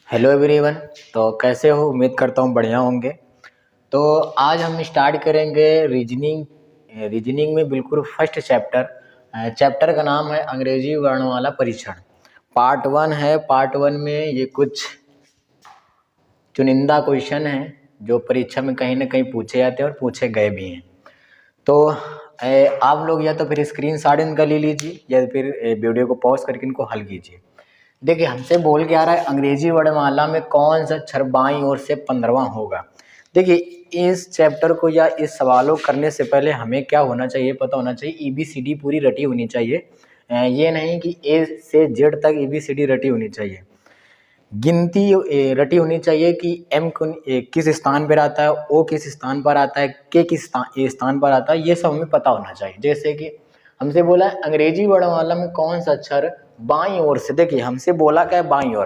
Hello everyone. तो कैसे हो? उम्मीद करता हूँ बढ़िया होंगे। तो आज हम स्टार्ट करेंगे रीजनिंग में बिल्कुल फर्स्ट चैप्टर का नाम है अंग्रेजी वर्णमाला परीक्षण। पार्ट वन है। पार्ट वन में ये कुछ चुनिंदा क्वेश्चन हैं जो परीक्षा में कहीं ना कहीं पूछे जाते हैं और पूछे गए भी हैं। तो आप लोग या तो फिर स्क्रीन शॉट इनका ले लीजिए या फिर वीडियो को पॉज करके इनको हल कीजिए। देखिए, हमसे बोल के आ रहा है अंग्रेजी वर्णमाला में कौन सा अक्षर बाईं ओर से 15वां होगा। देखिए, इस चैप्टर को या इस सवालों करने से पहले हमें क्या होना चाहिए, पता होना चाहिए EBCD पूरी रटी होनी चाहिए। ये नहीं कि A से Z तक EBCD रटी होनी चाहिए। गिनती रटी होनी चाहिए कि M किस स्थान पर आता है, O किस स्थान पर आता है, K किस स्थान पर आता है, ये सब हमें पता होना चाहिए। जैसे कि हमसे बोला है अंग्रेजी वर्णमाला में कौन सा अक्षर बाईं ओर से। देखिए, हमसे बोला क्या है बाईं ओर।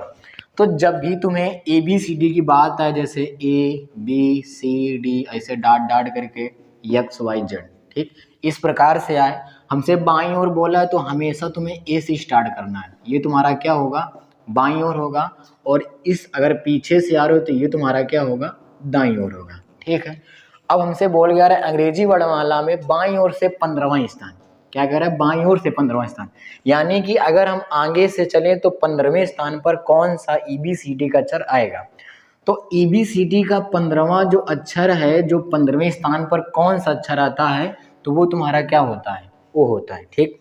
तो जब भी तुम्हें ABCD की बात आए, जैसे ABCD ऐसे डाट डाट करके XYZ, ठीक इस प्रकार से आए, हमसे बाईं ओर बोला है तो हमेशा तुम्हें A से स्टार्ट करना है। ये तुम्हारा क्या होगा? बाईं ओर होगा। और इस अगर पीछे से आ रहे हो तो ये तुम्हारा क्या होगा? दाईं ओर होगा। ठीक है। अब हमसे बोल गया है अंग्रेजी वर्णमाला में बाईं ओर से 15वां स्थान। क्या कह रहा है? बाईं ओर से 15वां स्थान। यानी कि अगर हम आगे से चलें तो 15वें स्थान पर कौन सा EBCD का अक्षर आएगा। तो EBCD का 15वां जो अक्षर है, जो 15वें स्थान पर कौन सा अक्षर आता है, तो वो तुम्हारा क्या होता है? वो होता है। ठीक,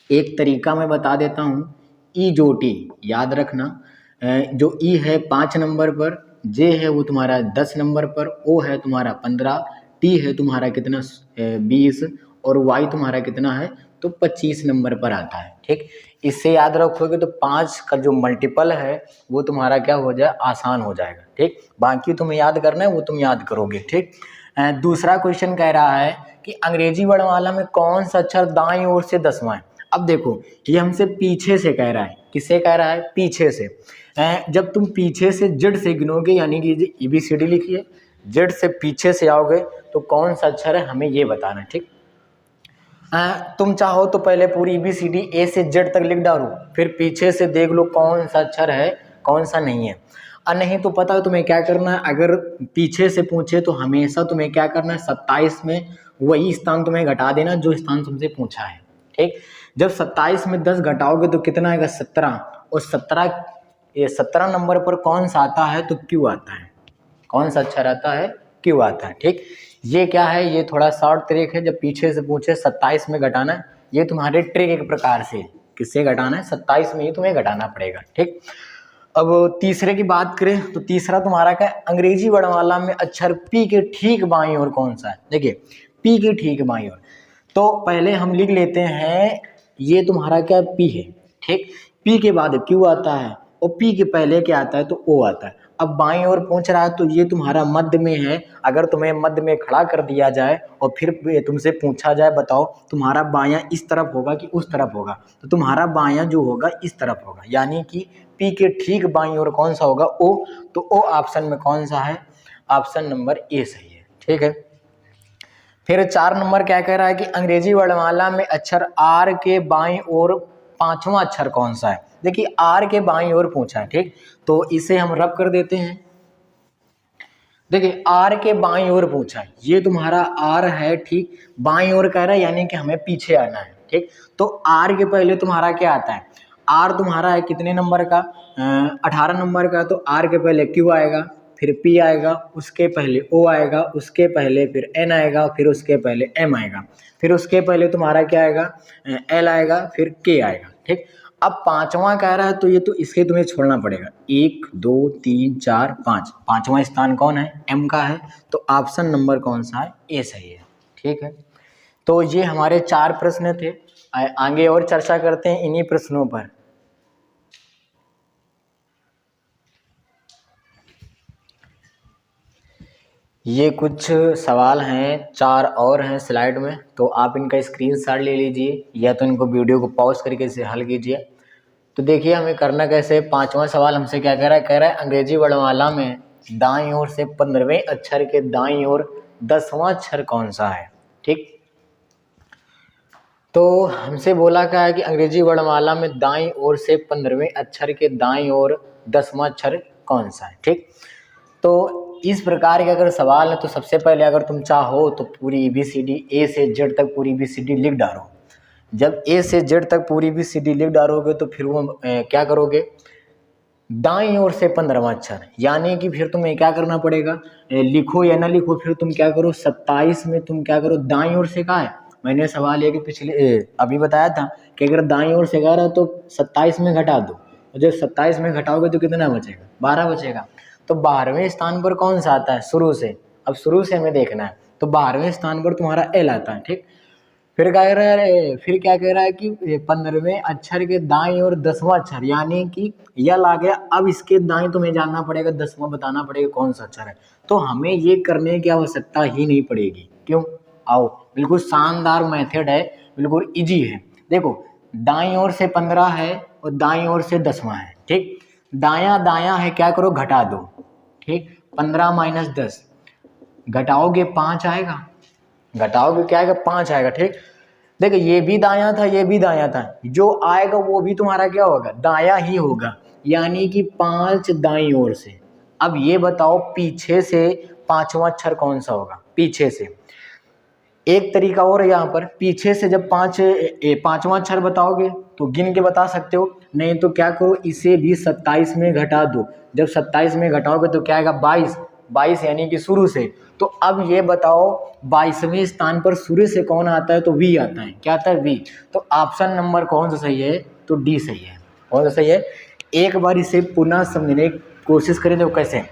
एक तरीका मैं बता देता हूँ। EJOT याद रखना। जो E है 5 नंबर पर, J है वो तुम्हारा 10 नंबर पर, O है तुम्हारा 15, T है तुम्हारा कितना 20 और Y तुम्हारा कितना है तो 25 नंबर पर आता है। ठीक, इससे याद रखोगे तो 5 का जो मल्टीपल है वो तुम्हारा क्या हो जाए? आसान हो जाएगा। ठीक, बाकी तुम्हें याद करना है वो तुम याद करोगे। ठीक, दूसरा क्वेश्चन कह रहा है कि अंग्रेजी वर्णमाला में कौन सा अक्षर दाईं ओर से 10वां है। अब देखो, ये हमसे पीछे से कह रहा है। किससे कह रहा है? पीछे से। जब तुम पीछे से जेड से गिनोगे, यानी कि EBCD लिखिए, जेड से पीछे से आओगे तो कौन सा अक्षर है हमें ये बताना है। ठीक, तुम चाहो तो पहले पूरी EBCD A से Z तक लिख डालो, फिर पीछे से देख लो कौन सा अक्षर है कौन सा नहीं है। और नहीं तो पता है तुम्हें क्या करना है, अगर पीछे से पूछे तो हमेशा तुम्हें क्या करना है, 27 में वही स्थान तुम्हें घटा देना जो स्थान तुमसे पूछा है। ठीक, जब 27 में 10 घटाओगे तो कितना आएगा? 17। और 17 नंबर पर कौन सा आता है? तो Q आता है। कौन सा अक्षर आता है? Q आता है। ठीक, ये क्या है? ये थोड़ा शॉर्ट ट्रिक है। जब पीछे से पूछे 27 में घटाना है, ये तुम्हारे ट्रिक एक प्रकार से। किससे घटाना है? 27 में ही तुम्हें घटाना पड़ेगा। ठीक, अब तीसरे की बात करें तो तीसरा तुम्हारा क्या है? अंग्रेजी वर्णमाला में अक्षर P के ठीक बाईं ओर कौन सा है। देखिए, P के ठीक बाईं ओर, तो पहले हम लिख लेते हैं, ये तुम्हारा क्या? P है। ठीक, P के बाद Q आता है और P के पहले क्या आता है? तो O आता है। अब बाईं ओर पूछ रहा है तो ये तुम्हारा मध्य में है। अगर तुम्हें मध्य में खड़ा कर दिया जाए और फिर तुमसे पूछा जाए बताओ तुम्हारा बायां इस तरफ होगा कि उस तरफ होगा, तो तुम्हारा बायां जो होगा इस तरफ होगा। यानी कि P के ठीक बाईं ओर कौन सा होगा? O। तो O ऑप्शन में कौन सा है? ऑप्शन नंबर A सही है। ठीक है। फिर 4 नंबर क्या कह रहा है कि अंग्रेजी वर्णमाला में अक्षर R के बाईं ओर 5वां अक्षर कौन सा है। देखिए, R के बाईं ओर पूछा है। ठीक, तो इसे हम रब कर देते हैं। देखिए, R के बाईं ओर पूछा है, ये तुम्हारा R है। ठीक, बाईं ओर कह रहा है यानी कि हमें पीछे आना है। ठीक, तो R के पहले तुम्हारा क्या आता है? R तुम्हारा है कितने नंबर का? 18 नंबर का। तो R के पहले Q आएगा, फिर P आएगा, उसके पहले O आएगा, उसके पहले फिर N आएगा, फिर उसके पहले M आएगा, फिर उसके पहले तुम्हारा क्या आएगा? L आएगा, फिर K आएगा। ठीक, अब 5वां कह रहा है तो ये तो इसके तुम्हें छोड़ना पड़ेगा। 1 2 3 4 5, 5वां स्थान कौन है? M का है। तो ऑप्शन नंबर कौन सा है? A सही है। ठीक है, तो ये हमारे 4 प्रश्न थे। आगे और चर्चा करते हैं इन्हीं प्रश्नों पर। ये कुछ सवाल हैं, 4 और हैं स्लाइड में, तो आप इनका स्क्रीनशॉट ले लीजिए या तो इनको वीडियो को पॉज करके इसे हल कीजिए। तो देखिए, हमें करना कैसे है। 5वां सवाल हमसे क्या कह रहा है? कह रहा है अंग्रेजी वर्णमाला में दाईं ओर से 15वें अक्षर के दाईं ओर 10वां अक्षर कौन सा है। ठीक, तो हमसे बोला क्या है कि अंग्रेजी वर्णमाला में दाईं ओर से 15वें अक्षर के दाईं ओर 10वां अक्षर कौन सा है। ठीक, तो इस प्रकार के अगर सवाल है तो सबसे पहले अगर तुम चाहो तो पूरी ABCD A से Z तक पूरी ABCD लिख डालो। जब A से Z तक पूरी ABCD लिख डालोगे तो फिर वो क्या करोगे, दाईं ओर से 15वां अक्षर, यानी कि फिर तुम्हें क्या करना पड़ेगा, लिखो या ना लिखो, फिर तुम क्या करो 27 में तुम क्या करो, दाईं ओर से कहा है, मैंने सवाल ये कि पिछले अभी बताया था कि अगर दाईं ओर से कह रहा तो 27 में घटा दो, और जब 27 में घटाओगे तो कितना बचेगा, 12 बचेगा। तो 12वें स्थान पर कौन सा आता है शुरू से, अब शुरू से हमें देखना है, तो 12वें स्थान पर तुम्हारा L आता है। ठीक, फिर क्या कह रहा है, फिर क्या कह रहा है कि 15वें अक्षर के दाईं ओर 10वां अक्षर, यानी कि यल आ गया। अब इसके दाईं तुम्हें जानना पड़ेगा, 10वां बताना पड़ेगा कौन सा अक्षर है। तो हमें ये करने की आवश्यकता ही नहीं पड़ेगी, क्यों, आओ बिल्कुल शानदार मेथड है, बिल्कुल इजी है। देखो दाईं ओर से 15 है और दाईं ओर से 10वां है। ठीक, दाया दाया है, क्या करो घटा दो। ठीक, 15 माइनस 10 घटाओगे 5 आएगा, घटाओगे क्या आएगा, 5 आएगा। ठीक, देखो ये भी दायां था, ये भी दायां था, जो आएगा वो भी तुम्हारा क्या होगा, दायां ही होगा, यानी कि 5 दाईं ओर से। अब ये बताओ पीछे से 5वां अक्षर कौन सा होगा, पीछे से एक तरीका और है, यहाँ पर पीछे से जब 5वां अक्षर बताओगे तो गिन के बता सकते हो, नहीं तो क्या करो इसे भी 27 में घटा दो, जब 27 में घटाओगे तो क्या आएगा 22 यानी कि शुरू से। तो अब ये बताओ 22वें स्थान पर शुरू से कौन आता है, तो V आता है, क्या आता है V। तो ऑप्शन नंबर कौन सा सही है, तो D सही है। कौन सा सही है, एक बार इसे पुनः समझने की कोशिश करें तो कैसे,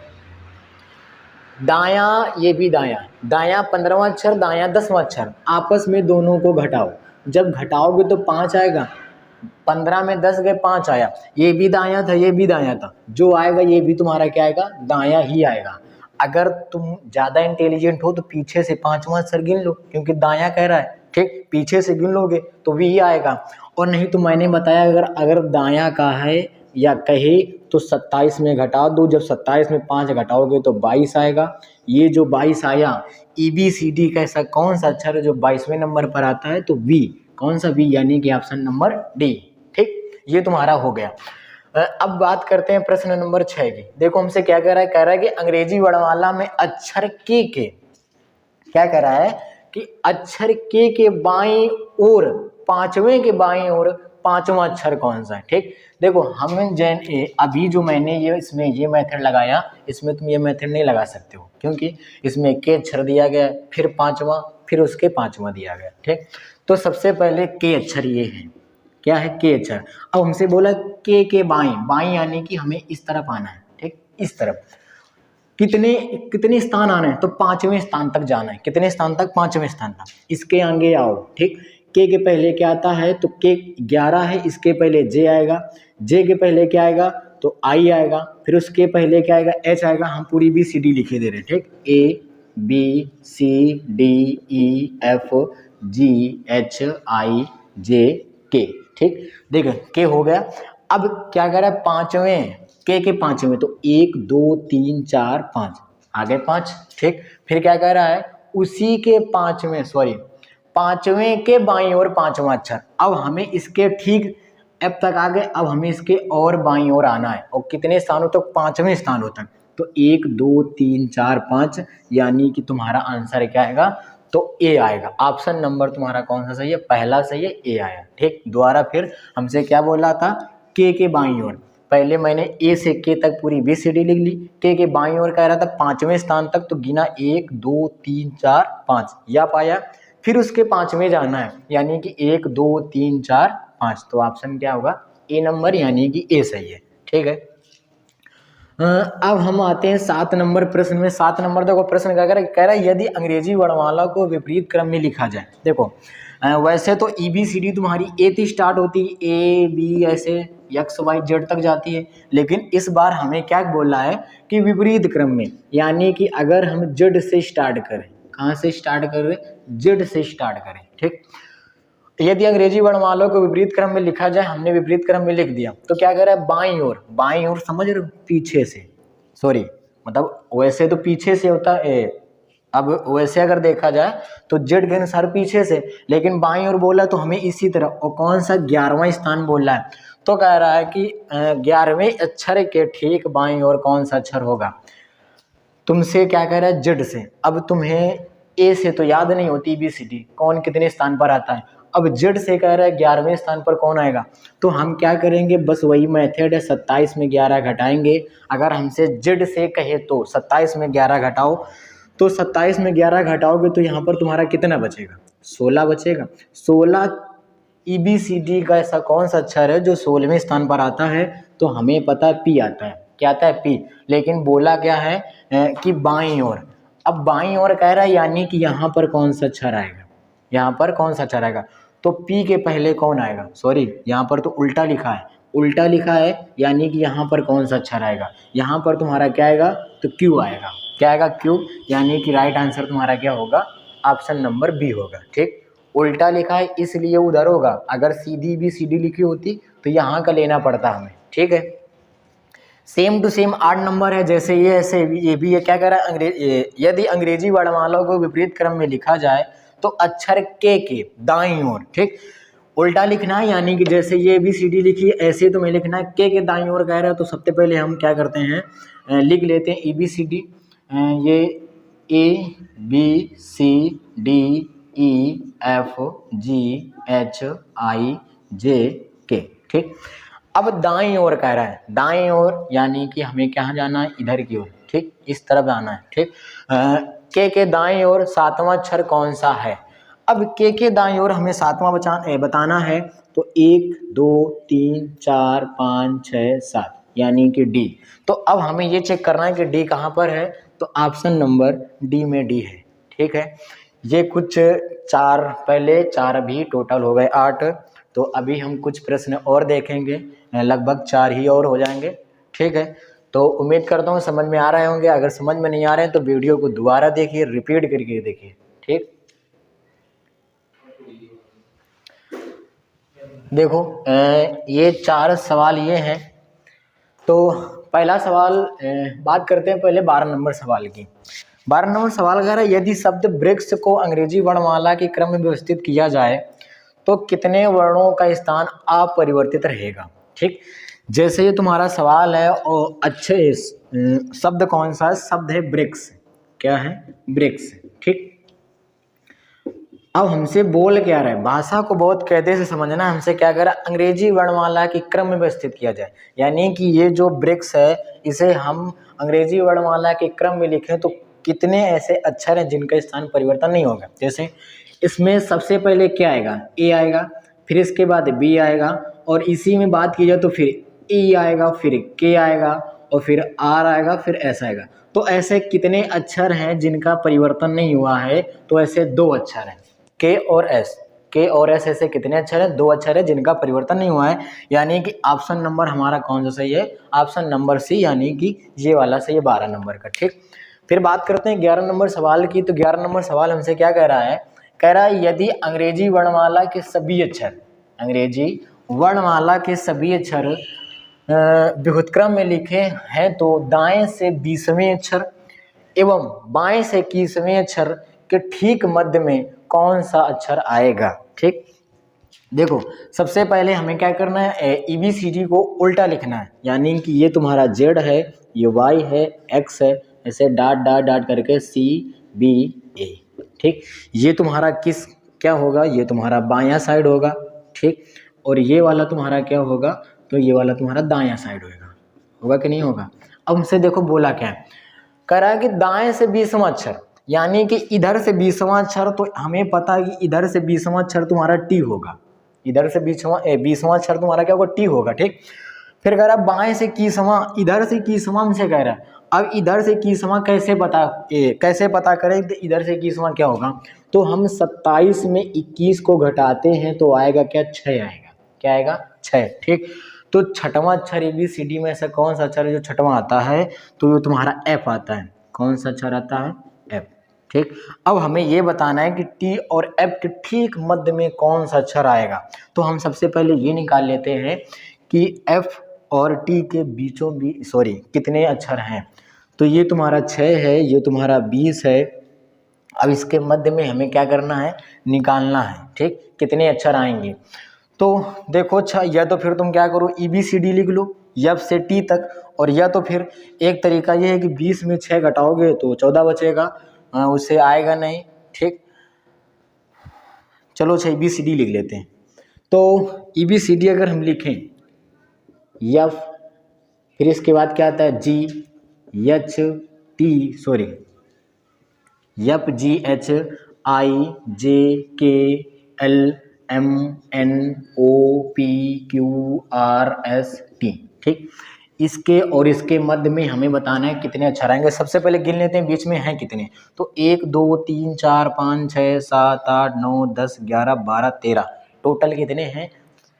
दाया ये भी दाया, दाया 15वां अक्षर, दाया 10वां अक्षर, आपस में दोनों को घटाओ, जब घटाओगे तो 5 आएगा, 15 में 10 गए 5 आया, ये भी दाया था, ये भी दाया था, जो आएगा ये भी तुम्हारा क्या आएगा, दाया ही आएगा। अगर तुम ज्यादा इंटेलिजेंट हो तो पीछे से 5वां अक्षर गिन लो, क्योंकि दाया कह रहा है। ठीक, पीछे से गिन लोगे तो भी आएगा, और नहीं तो मैंने बताया अगर दाया का है या कहे तो 27 में घटा दो, जब 27 में 5 घटाओगे तो 22 आएगा। ये जो 22 आया EBCD का ऐसा कौन सा अक्षर है जो 22वें नंबर पर आता है, तो V, कौन सा V, यानी कि ऑप्शन नंबर D। ठीक, ये तुम्हारा हो गया। अब बात करते हैं प्रश्न नंबर 6 की। देखो हमसे क्या कह रहा है कि अंग्रेजी वर्णमाला में अक्षर के क्या कह रहा है कि अक्षर के बाईं ओर, 5वें के बाईं ओर 5वां अक्षर कौन सा है। ठीक, देखो हम अभी जो मैंने इसमें ये मेथड लगाया, इसमें तुम ये मेथड नहीं लगा सकते हो, क्योंकि इसमें के अक्षर दिया गया, फिर 5वां, फिर उसके 5वां दिया गया। ठीक, तो सबसे पहले के अक्षर ये है, क्या है, के अक्षर। अब हमसे बोला के बाईं यानी कि हमें इस तरफ आना है। ठीक, इस तरफ कितने स्थान आना है, तो 5वें स्थान तक जाना है। कितने स्थान तक, 5वें स्थान तक। इसके आगे आओ। ठीक, के पहले क्या आता है, तो के 11 है, इसके पहले जे आएगा, जे के पहले क्या आएगा, तो आई आएगा, फिर उसके पहले क्या आएगा, एच आएगा। हम पूरी BCD लिखे दे रहे हैं। ठीक, ABCDEFGHIJK। ठीक, देखो के हो गया। अब क्या कर रहा है, 5वें के 5वें, तो 1 2 3 4 5 आगे 5। ठीक, फिर क्या कह रहा है, उसी के 5वें के बाईं ओर 5वां अक्षर। अब हमें इसके ठीक अब तक आ गए, अब हमें इसके और बाईं ओर आना है, और कितने स्थानों तक, 5वें स्थानों तक। तो 1 2 3 4 5, यानी कि तुम्हारा आंसर क्या आएगा, तो ए आएगा। ऑप्शन नंबर तुम्हारा कौन सा सही है, पहला सही है, ए आया। ठीक, दोबारा फिर हमसे क्या बोला था, के बाईं ओर, पहले मैंने ए से के तक पूरी BCD लिख ली, के बाईं ओर कह रहा था 5वें स्थान तक, तो गिना 1 2 3 4 5, या पाया। फिर उसके 5वें जाना है, यानी कि 1 2 3 4 5, तो ऑप्शन क्या होगा, ए नंबर, यानी कि ए सही है। ठीक है, अब हम आते हैं 7 नंबर प्रश्न में। 7 नंबर देखो प्रश्न क्या कह रहा है, यदि अंग्रेजी वर्णमाला को विपरीत क्रम में लिखा जाए। देखो वैसे तो EBCD तुम्हारी ए से स्टार्ट होती है, AB ऐसे XYZ तक जाती है, लेकिन इस बार हमें क्या बोल रहा है कि विपरीत क्रम में, यानी कि अगर हम Z से स्टार्ट करें, कहाँ से स्टार्ट करें, Z से स्टार्ट करें। ठीक, यदि अंग्रेजी वर्णमाला को विपरीत क्रम में लिखा जाए, हमने विपरीत क्रम में लिख दिया, तो क्या कह रहा है, बाईं ओर समझ रहे हो, पीछे से, सॉरी मतलब वैसे तो पीछे से होता है, अब वैसे अगर देखा जाए तो जेड के अनुसार पीछे से, लेकिन बाईं ओर बोला तो हमें इसी तरह, और कौन सा 11वां स्थान बोल रहा है, तो कह रहा है कि 11वें अक्षर के ठीक बाईं ओर कौन सा अक्षर होगा। तुमसे क्या कह रहा है, जेड से। अब तुम्हें ए से तो याद नहीं होती ABCD कौन कितने स्थान पर आता है, अब जेड से कह रहा है 11वें स्थान पर कौन आएगा, तो हम क्या करेंगे, बस वही मेथड है, 27 में 11 घटाएंगे। अगर हमसे जेड से कहे तो 27 में 11 घटाओ, तो 27 में 11 घटाओगे तो यहाँ पर तुम्हारा कितना बचेगा, 16 बचेगा। 16 ABCD का ऐसा कौन सा अक्षर है जो 16वें स्थान पर आता है, तो हमें पता है P आता है। क्या आता है, P। लेकिन बोला क्या है कि बाईं ओर। अब बाईं ओर कह रहा है यानी कि यहाँ पर कौन सा अक्षर आएगा, यहाँ पर कौन सा अक्षर आएगा, तो P के पहले कौन आएगा, सॉरी यहाँ पर तो उल्टा लिखा है, उल्टा लिखा है यानी कि यहाँ पर कौन सा अक्षर आएगा, यहाँ पर तुम्हारा क्या आएगा, तो Q आएगा। क्या आएगा, Q। यानी कि राइट आंसर तुम्हारा क्या होगा, ऑप्शन नंबर B होगा। ठीक, उल्टा लिखा है इसलिए उधर होगा, अगर सीधी ABCD लिखी होती तो यहाँ का लेना पड़ता हमें। ठीक है, सेम टू सेम 8 नंबर है, जैसे ये ऐसे ये भी है। क्या कह रहा है, यदि अंग्रेजी वर्णमाला को विपरीत क्रम में लिखा जाए तो अक्षर के दाईं ओर, ठीक, उल्टा लिखना है, यानी कि जैसे ये ABCD लिखी ऐसे तुम्हें लिखना है, के दाईं ओर कह रहा है, तो सबसे पहले हम क्या करते हैं, लिख लेते हैं ABCD, ये ABCDEFGHIJK। ठीक, अब दाईं ओर कह रहा है, दाईं ओर यानी कि हमें कहाँ जाना है, इधर की ओर। ठीक, इस तरफ जाना है। ठीक, के दाईं ओर 7वां अक्षर कौन सा है। अब के दाईं ओर हमें 7वां बताना है, तो 1 2 3 4 5 6 7 यानी कि डी। तो अब हमें ये चेक करना है कि डी कहाँ पर है, तो ऑप्शन नंबर डी में डी है। ठीक है, ये कुछ 4 पहले 4 अभी टोटल हो गए 8, तो अभी हम कुछ प्रश्न और देखेंगे, लगभग 4 ही और हो जाएंगे। ठीक है, तो उम्मीद करता हूँ समझ में आ रहे होंगे, अगर समझ में नहीं आ रहे हैं तो वीडियो को दोबारा देखिए, रिपीट करके देखिए। ठीक, देखो ये 4 सवाल ये हैं। तो पहला सवाल बात करते हैं पहले 12 नंबर सवाल की। 12 नंबर सवाल कह रहा है, यदि शब्द वृक्ष को अंग्रेजी वर्णमाला के क्रम में व्यवस्थित किया जाए तो कितने वर्णों का स्थान अपरिवर्तित रहेगा। ठीक, जैसे ये तुम्हारा सवाल है, और अच्छे शब्द कौन सा है, शब्द है वृक्ष। क्या है, वृक्ष। ठीक, अब हमसे बोल क्या रहा है, भाषा को बहुत कायदे से समझना है। हमसे क्या कह रहा है, अंग्रेजी वर्णमाला के क्रम में व्यवस्थित किया जाए, यानी कि ये जो वृक्ष है इसे हम अंग्रेजी वर्णमाला के क्रम में लिखें तो कितने ऐसे अक्षर हैं जिनका स्थान परिवर्तन नहीं होगा। जैसे इसमें सबसे पहले क्या आएगा, ए आएगा, फिर इसके बाद बी आएगा, और इसी में बात की जाए तो फिर ई आएगा, फिर के आएगा, और फिर आर आएगा, फिर एस आएगा। तो ऐसे कितने अक्षर हैं जिनका परिवर्तन नहीं हुआ है, तो ऐसे 2 अक्षर हैं, के और एस। के और एस ऐसे कितने अक्षर हैं, 2 अक्षर है जिनका परिवर्तन नहीं हुआ है, यानी कि ऑप्शन नंबर हमारा कौन सा सही है, ऑप्शन नंबर सी, यानी कि ये वाला सही है 12 नंबर का। ठीक, फिर बात करते हैं 11 नंबर सवाल की। तो 11 नंबर सवाल हमसे क्या कह रहा है, कह रहा है यदि अंग्रेजी वर्णमाला के सभी अक्षर, अंग्रेजी वर्णमाला के सभी अक्षर विभुतक्रम में लिखे हैं तो दाएं से 20वें अक्षर एवं बाएं से 21वें अक्षर के ठीक मध्य में कौन सा अक्षर आएगा। ठीक, देखो सबसे पहले हमें क्या करना है, ABCD को उल्टा लिखना है, यानी कि ये तुम्हारा Z है, ये Y है, X है, ऐसे डॉट डॉट डॉट करके CBA। ठीक, ये तुम्हारा किस क्या होगा, ये तुम्हारा बायां साइड होगा। ठीक, और ये वाला तुम्हारा क्या होगा, तो ये वाला तुम्हारा दायां साइड होगा कि नहीं होगा। अब हमसे देखो बोला क्या है, कह रहा है कि दाएं से 20वां अक्षर, यानी कि इधर से 20वां अक्षर, तो हमें पता है कि इधर से 20वां अक्षर तुम्हारा टी होगा, इधर से 20वां अक्षर तुम्हारा क्या होगा, टी होगा। ठीक, फिर कह रहा है बाएं से 21वां, इधर से 21वां हमसे कह रहा है। अब इधर से 21वां कैसे पता करें, तो इधर से 21वां क्या होगा, तो हम 27 में 21 को घटाते हैं तो आएगा क्या, 6 आएगा। क्या आएगा, 6। ठीक, तो छठवां अक्षर ABCD में ऐसा कौन सा अक्षर है जो छठवां आता है, तो ये तुम्हारा F आता है। कौन सा अक्षर आता है, F। ठीक, अब हमें ये बताना है कि T और F के ठीक मध्य में कौन सा अक्षर आएगा। तो हम सबसे पहले ये निकाल लेते हैं कि F और T के बीचों बीच कितने अक्षर हैं, तो ये तुम्हारा 6 है, ये तुम्हारा 20 है, अब इसके मध्य में हमें क्या करना है, निकालना है, ठीक, कितने अक्षर आएंगे। तो देखो अच्छा, या तो फिर तुम क्या करो, EBCD लिख लो F से T तक, और या तो फिर एक तरीका ये है कि 20 में 6 घटाओगे तो 14 बचेगा, उससे आएगा नहीं, ठीक। चलो अच्छा EBCD लिख लेते हैं। तो EBCD अगर हम लिखें F, फिर इसके बाद क्या आता है GHTFGHIJKLMNOPQRST, ठीक। इसके और इसके मध्य में हमें बताना है कितने अक्षर आएंगे। सबसे पहले गिन लेते हैं बीच में हैं कितने। तो 1 2 3 4 5 6 7 8 9 10 11 12 13, टोटल कितने हैं,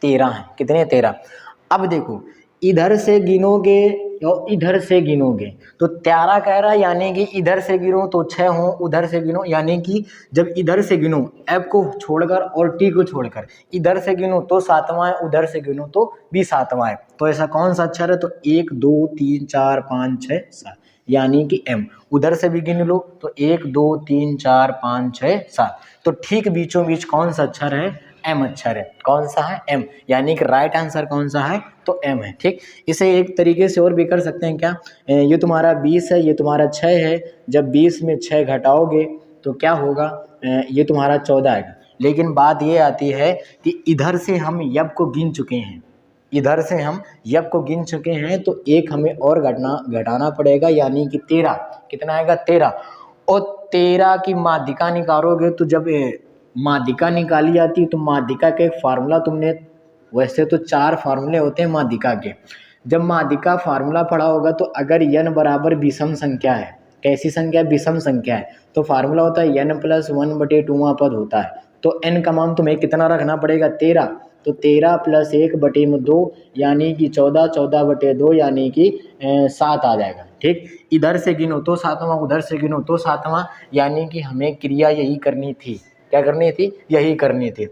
13 हैं। कितने, 13। अब देखो इधर से गिनोगे और इधर से गिनोगे तो 13 कह रहा है, यानी कि इधर से गिनो तो 6 हो, उधर से गिनो, यानी कि जब इधर से गिनो F को छोड़कर और T को छोड़कर, इधर से गिनो तो 7वां है, उधर से गिनो तो भी 7वां है। तो ऐसा कौन सा अक्षर है, तो 1 2 3 4 5 6 7, यानी कि M। उधर से भी गिन लो तो 1 2 3 4 5 6 7, तो ठीक बीचों बीच कौन सा अक्षर है, M अक्षर है। कौन सा है, M, यानी कि राइट आंसर कौन सा है, तो M है, ठीक। इसे एक तरीके से और भी कर सकते हैं क्या, ये तुम्हारा 20 है, ये तुम्हारा 6 है, जब 20 में 6 घटाओगे तो क्या होगा, ये तुम्हारा 14 आएगा। लेकिन बात ये आती है कि इधर से हम यब को गिन चुके हैं, इधर से हम यब को गिन चुके हैं, तो एक हमें और घटाना पड़ेगा, यानी कि 13। कितना आएगा, 13। और 13 की माध्यिका निकालोगे तो जब माध्यिका निकाली जाती है तो माध्यिका का एक फार्मूला तुमने, वैसे तो 4 फार्मूले होते हैं माध्यिका के, जब माध्यिका फार्मूला पढ़ा होगा तो अगर n बराबर विषम संख्या है, कैसी संख्या, विषम संख्या है, तो फार्मूला होता है n + 1/2वां पद होता है। तो n का मान तुम्हें कितना रखना पड़ेगा, 13। तो 13 + 1/2 यानी कि 14, 14/2 यानी कि 7 आ जाएगा, ठीक। इधर से गिनो तो 7वां, उधर से गिनो तो 7वां, यानी कि हमें क्रिया यही करनी थी। क्या करनी थी, यही करनी थी।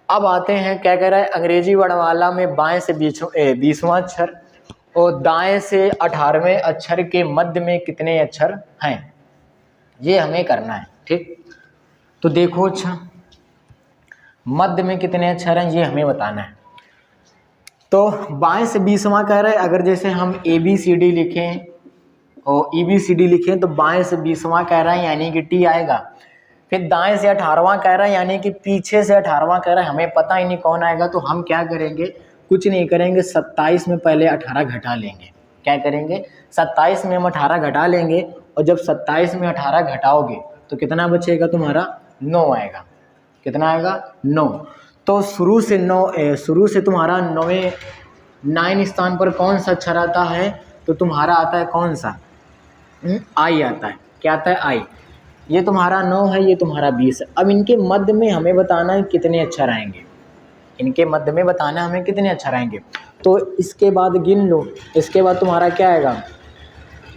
अब आते हैं क्या कह रहा है, अंग्रेजी वर्णमाला में बाएं से 20वां अक्षर और दाएं से 18वें अक्षर के मध्य में कितने अक्षर हैं, ये हमें करना है, ठीक। तो देखो अच्छा, मध्य में कितने अक्षर हैं ये हमें बताना है। तो बाएं से 20वां कह रहा है, अगर जैसे हम ABCD लिखें और EBCD लिखें तो बाएं से 20वां कह रहा है, यानी कि T आएगा। फिर दाएं से 18वां कह रहा है, यानी कि पीछे से 18वां कह रहा है, हमें पता ही नहीं कौन आएगा। तो हम क्या करेंगे, कुछ नहीं करेंगे, 27 में पहले 18 घटा लेंगे। क्या करेंगे, 27 में हम 18 घटा लेंगे, और जब 27 में 18 घटाओगे तो कितना बचेगा तुम्हारा, 9 आएगा। कितना आएगा, 9। तो शुरू से तुम्हारा 9 स्थान पर कौन सा अक्षर आता है, तो तुम्हारा आता है कौन सा, I आता है। क्या आता है, I। ये तुम्हारा 9 है, ये तुम्हारा 20 है। अब इनके मध्य में हमें बताना है कितने अक्षर आएंगे, इनके मध्य में बताना है हमें कितने अक्षर आएंगे। तो इसके बाद गिन लो, इसके बाद तुम्हारा क्या आएगा,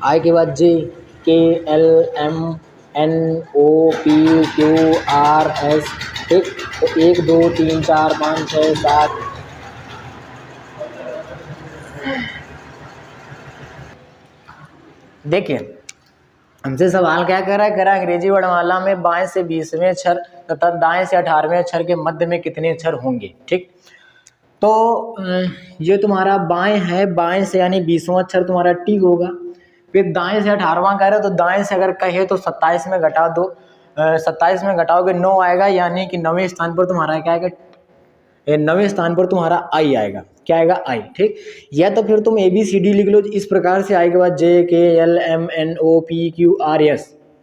I के बाद JKLMNOPQRS, ठीक। तो 1 2 3 4 5 6 7, देखिए हमसे सवाल क्या कर रहा है, कह रहा है अंग्रेजी वर्णमाला में बाएं से 20वें अक्षर तथा दाएं से 18वें अक्षर के मध्य में कितने अक्षर होंगे, ठीक। तो ये तुम्हारा बाएं है, बाएं से यानी 20वां अक्षर तुम्हारा T होगा। फिर दाएं से 18वां कह रहे हो, तो दाएं से अगर कहे तो 27 में घटा दो, 27 में घटाओगे 9 आएगा, यानी कि 9वें स्थान पर तुम्हारा क्या आएगा, 9वें स्थान पर तुम्हारा I आएगा। क्या आएगा, I, ठीक। या तो फिर तुम ABCD लिख लो इस प्रकार से, I के बाद JKLMNOPQRS,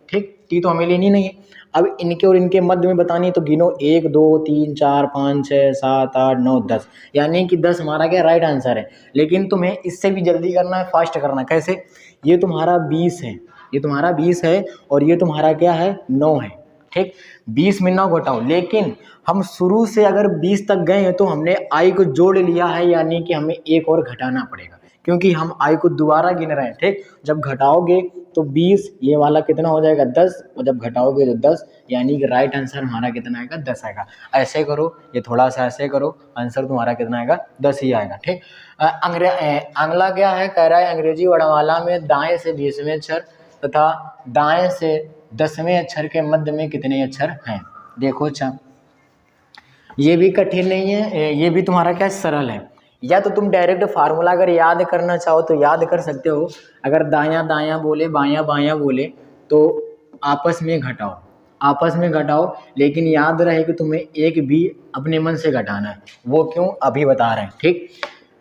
ठीक। T तो हमें लेनी नहीं है। अब इनके और इनके मध्य में बतानी है, तो गिनो 1 2 3 4 5 6 7 8 9 10, यानी कि 10 हमारा क्या राइट आंसर है। लेकिन तुम्हें इससे भी जल्दी करना है, फास्ट करना है। कैसे, ये तुम्हारा 20 है, ये तुम्हारा 20 है, और ये तुम्हारा क्या है, 9 है, ठीक। 20 में 9 घटाओ, लेकिन हम शुरू से अगर 20 तक गए हैं तो हमने I को जोड़ लिया है, यानी कि हमें एक और घटाना पड़ेगा, क्योंकि हम I को दोबारा गिन रहे हैं, ठीक। जब घटाओगे तो 20, ये वाला कितना हो जाएगा, 10, और जब घटाओगे तो 10, यानी कि राइट आंसर हमारा कितना आएगा, 10 आएगा। ऐसे करो, ये थोड़ा सा ऐसे करो, आंसर तुम्हारा कितना आएगा, 10 ही आएगा, ठीक। अगला क्या है, कह रहा है अंग्रेजी वर्णमाला में दाएं से 20वें अक्षर तथा दाएं से 10वें अक्षर के मध्य में कितने अक्षर हैं। देखो अच्छा, ये भी कठिन नहीं है, ये भी तुम्हारा क्या सरल है। या तो तुम डायरेक्ट फार्मूला अगर याद करना चाहो तो याद कर सकते हो। अगर दायां दायां बोले बायां बायां बोले तो आपस में घटाओ, आपस में घटाओ, लेकिन याद रहे कि तुम्हें एक भी अपने मन से घटाना है। वो क्यों, अभी बता रहे हैं, ठीक।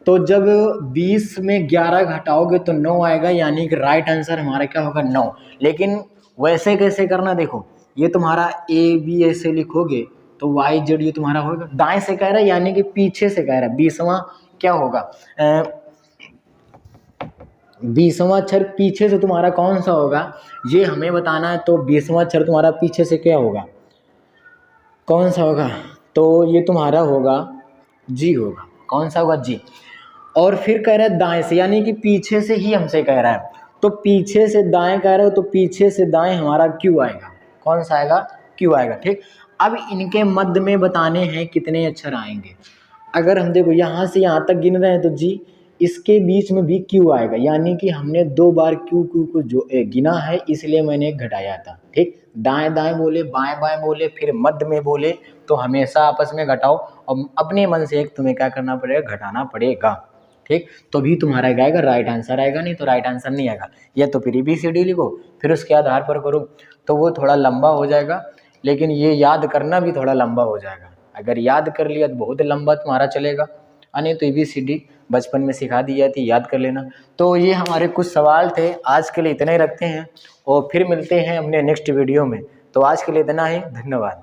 तो जब 20 में 11 घटाओगे तो 9 आएगा, यानी कि राइट आंसर हमारा क्या होगा, 9। लेकिन वैसे कैसे करना, देखो ये तुम्हारा ए बी ऐसे लिखोगे तो वाई जेड ये तुम्हारा होगा, दाएं से कह रहा है यानी कि पीछे से कह रहा है। 20वां क्या होगा, 20वां अक्षर पीछे से तुम्हारा कौन सा होगा, ये हमें बताना है। तो 20वां अक्षर तुम्हारा पीछे से क्या होगा, कौन सा होगा, तो ये तुम्हारा होगा जी होगा। कौन सा होगा, जी। और फिर कह रहा है दाएं से, यानी कि पीछे से ही हमसे कह रहा है, तो पीछे से दाएं कह रहे हो तो पीछे से दाएं हमारा क्यू आएगा। कौन सा आएगा, क्यू आएगा, ठीक। अब इनके मध्य में बताने हैं कितने अक्षर आएंगे। अगर हम देखो यहाँ से यहाँ तक गिन रहे हैं तो जी, इसके बीच में भी क्यू आएगा, यानी कि हमने 2 बार क्यू क्यू को जो गिना है, इसलिए मैंने घटाया था, ठीक। दाएं दाएं बोले बाएं बाएं बोले फिर मध्य में बोले तो हमेशा आपस में घटाओ, और अपने मन से एक तुम्हें क्या करना पड़ेगा, घटाना पड़ेगा, ठीक। तो भी तुम्हारा क्या आएगा, राइट आंसर आएगा, नहीं तो राइट आंसर नहीं आएगा। या तो फिर ABCD लिखो फिर उसके आधार पर करो, तो वो थोड़ा लंबा हो जाएगा, लेकिन ये याद करना भी थोड़ा लंबा हो जाएगा। अगर याद कर लिया तो बहुत लंबा तुम्हारा चलेगा, नहीं तो ABCD बचपन में सिखा दी जाती, याद कर लेना। तो ये हमारे कुछ सवाल थे, आज के लिए इतना ही रखते हैं और फिर मिलते हैं अपने नेक्स्ट वीडियो में। तो आज के लिए इतना ही, धन्यवाद।